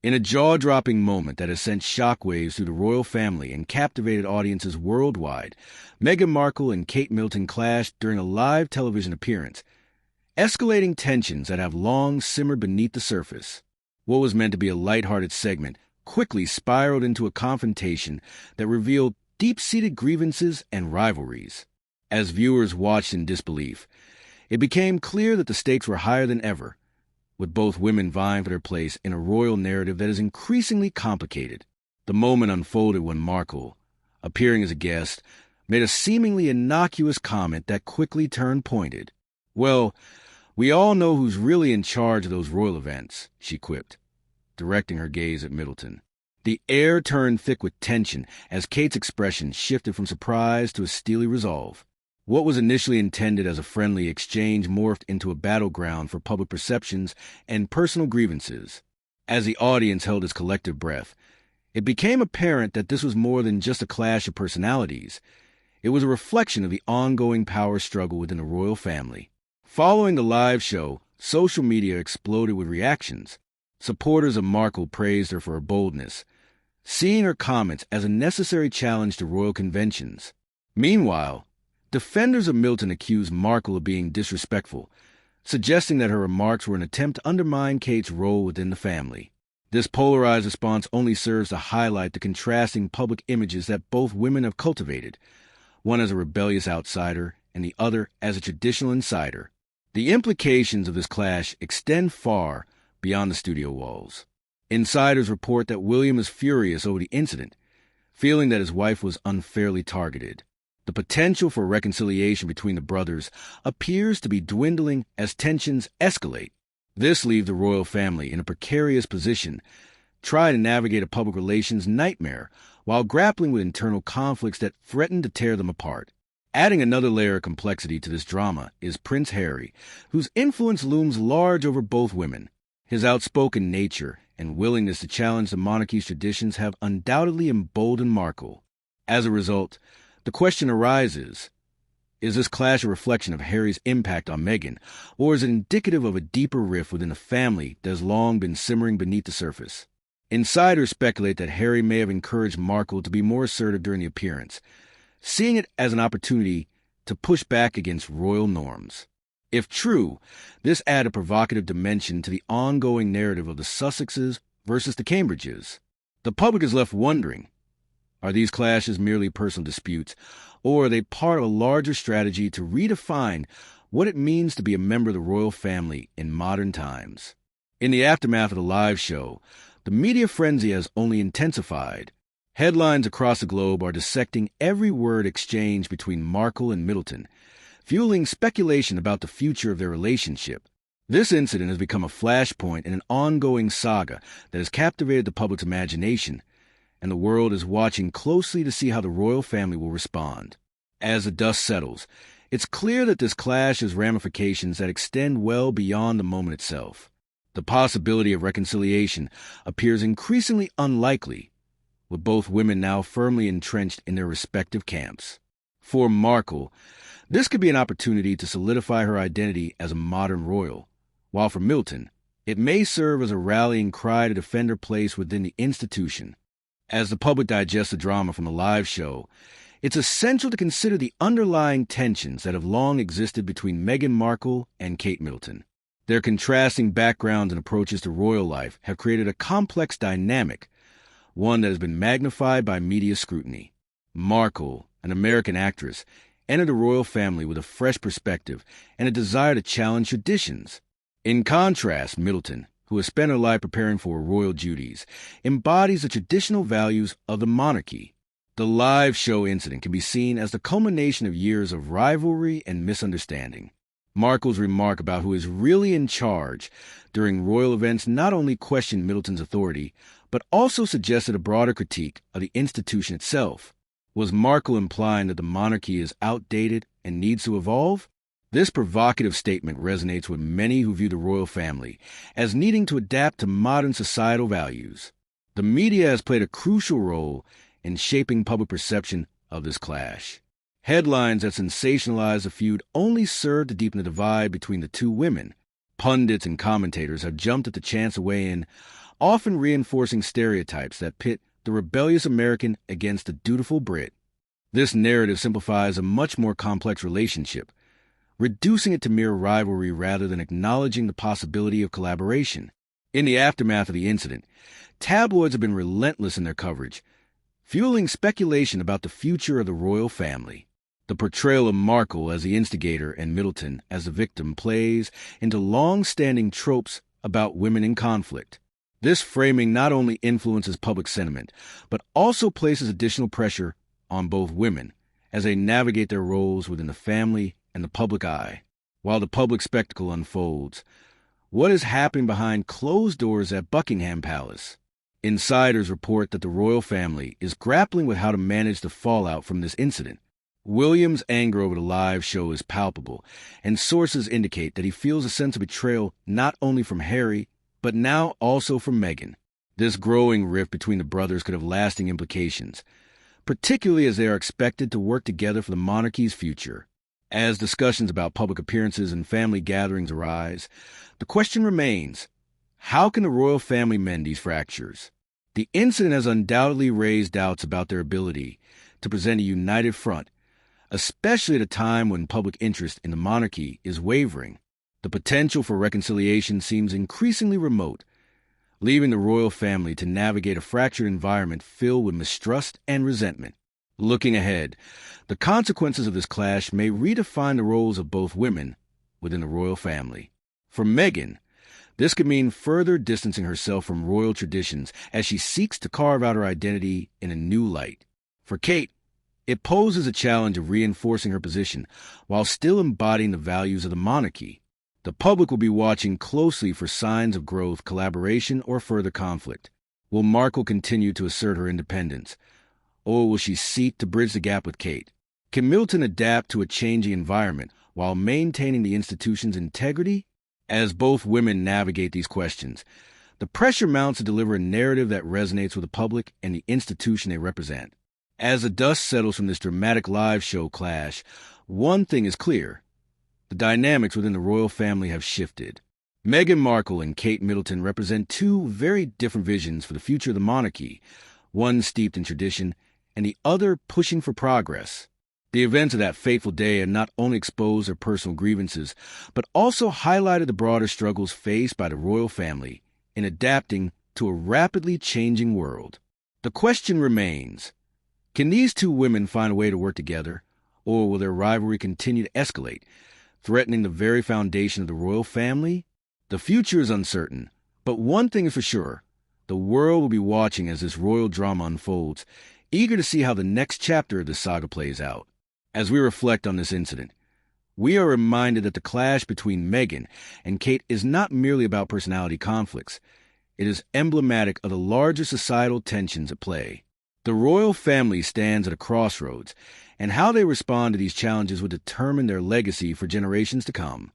In a jaw-dropping moment that has sent shockwaves through the royal family and captivated audiences worldwide, Meghan Markle and Kate Middleton clashed during a live television appearance, escalating tensions that have long simmered beneath the surface. What was meant to be a lighthearted segment quickly spiraled into a confrontation that revealed deep-seated grievances and rivalries. As viewers watched in disbelief, it became clear that the stakes were higher than ever, with both women vying for their place in a royal narrative that is increasingly complicated. The moment unfolded when Markle, appearing as a guest, made a seemingly innocuous comment that quickly turned pointed. "Well, we all know who's really in charge of those royal events," she quipped, directing her gaze at Middleton. The air turned thick with tension as Kate's expression shifted from surprise to a steely resolve. What was initially intended as a friendly exchange morphed into a battleground for public perceptions and personal grievances. As the audience held its collective breath, it became apparent that this was more than just a clash of personalities. It was a reflection of the ongoing power struggle within the royal family. Following the live show, social media exploded with reactions. Supporters of Markle praised her for her boldness, seeing her comments as a necessary challenge to royal conventions. Meanwhile, defenders of Middleton accused Markle of being disrespectful, suggesting that her remarks were an attempt to undermine Kate's role within the family. This polarized response only serves to highlight the contrasting public images that both women have cultivated, one as a rebellious outsider and the other as a traditional insider. The implications of this clash extend far beyond the studio walls. Insiders report that William is furious over the incident, feeling that his wife was unfairly targeted. The potential for reconciliation between the brothers appears to be dwindling as tensions escalate. This leaves the royal family in a precarious position, trying to navigate a public relations nightmare while grappling with internal conflicts that threaten to tear them apart. Adding another layer of complexity to this drama is Prince Harry, whose influence looms large over both women. His outspoken nature and willingness to challenge the monarchy's traditions have undoubtedly emboldened Markle. As a result, the question arises, is this clash a reflection of Harry's impact on Meghan, or is it indicative of a deeper rift within the family that has long been simmering beneath the surface? Insiders speculate that Harry may have encouraged Markle to be more assertive during the appearance, seeing it as an opportunity to push back against royal norms. If true, this added a provocative dimension to the ongoing narrative of the Sussexes versus the Cambridges. The public is left wondering, are these clashes merely personal disputes, or are they part of a larger strategy to redefine what it means to be a member of the royal family in modern times? In the aftermath of the live show, the media frenzy has only intensified. Headlines across the globe are dissecting every word exchanged between Markle and Middleton, fueling speculation about the future of their relationship. This incident has become a flashpoint in an ongoing saga that has captivated the public's imagination, and the world is watching closely to see how the royal family will respond. As the dust settles, it's clear that this clash has ramifications that extend well beyond the moment itself. The possibility of reconciliation appears increasingly unlikely, with both women now firmly entrenched in their respective camps. For Markle, this could be an opportunity to solidify her identity as a modern royal, while for Middleton, it may serve as a rallying cry to defend her place within the institution. As the public digests the drama from the live show, it's essential to consider the underlying tensions that have long existed between Meghan Markle and Kate Middleton. Their contrasting backgrounds and approaches to royal life have created a complex dynamic, one that has been magnified by media scrutiny. Markle, an American actress, entered the royal family with a fresh perspective and a desire to challenge traditions. In contrast, Middleton, who has spent her life preparing for her royal duties, embodies the traditional values of the monarchy. The live show incident can be seen as the culmination of years of rivalry and misunderstanding. Markle's remark about who is really in charge during royal events not only questioned Middleton's authority, but also suggested a broader critique of the institution itself. Was Markle implying that the monarchy is outdated and needs to evolve? This provocative statement resonates with many who view the royal family as needing to adapt to modern societal values. The media has played a crucial role in shaping public perception of this clash. Headlines that sensationalize the feud only serve to deepen the divide between the two women. Pundits and commentators have jumped at the chance to weigh in, often reinforcing stereotypes that pit the rebellious American against the dutiful Brit. This narrative simplifies a much more complex relationship, reducing it to mere rivalry rather than acknowledging the possibility of collaboration. In the aftermath of the incident, tabloids have been relentless in their coverage, fueling speculation about the future of the royal family. The portrayal of Markle as the instigator and Middleton as the victim plays into long-standing tropes about women in conflict. This framing not only influences public sentiment, but also places additional pressure on both women as they navigate their roles within the family and the public eye. While the public spectacle unfolds, what is happening behind closed doors at Buckingham Palace? Insiders report that the royal family is grappling with how to manage the fallout from this incident. William's anger over the live show is palpable, and sources indicate that he feels a sense of betrayal not only from Harry, but now also from Meghan. This growing rift between the brothers could have lasting implications, particularly as they are expected to work together for the monarchy's future. As discussions about public appearances and family gatherings arise, the question remains, how can the royal family mend these fractures? The incident has undoubtedly raised doubts about their ability to present a united front, especially at a time when public interest in the monarchy is wavering. The potential for reconciliation seems increasingly remote, leaving the royal family to navigate a fractured environment filled with mistrust and resentment. Looking ahead, the consequences of this clash may redefine the roles of both women within the royal family. For Meghan, this could mean further distancing herself from royal traditions as she seeks to carve out her identity in a new light. For Kate, it poses a challenge of reinforcing her position while still embodying the values of the monarchy. The public will be watching closely for signs of growth, collaboration, or further conflict. Will Markle continue to assert her independence, or will she seek to bridge the gap with Kate? Can Middleton adapt to a changing environment while maintaining the institution's integrity? As both women navigate these questions, the pressure mounts to deliver a narrative that resonates with the public and the institution they represent. As the dust settles from this dramatic live show clash, one thing is clear. The dynamics within the royal family have shifted. Meghan Markle and Kate Middleton represent two very different visions for the future of the monarchy, one steeped in tradition and the other pushing for progress. The events of that fateful day have not only exposed their personal grievances, but also highlighted the broader struggles faced by the royal family in adapting to a rapidly changing world. The question remains, can these two women find a way to work together, or will their rivalry continue to escalate, threatening the very foundation of the royal family? The future is uncertain, but one thing is for sure, the world will be watching as this royal drama unfolds, eager to see how the next chapter of this saga plays out. As we reflect on this incident, we are reminded that the clash between Meghan and Kate is not merely about personality conflicts. It is emblematic of the larger societal tensions at play. The royal family stands at a crossroads, and how they respond to these challenges will determine their legacy for generations to come.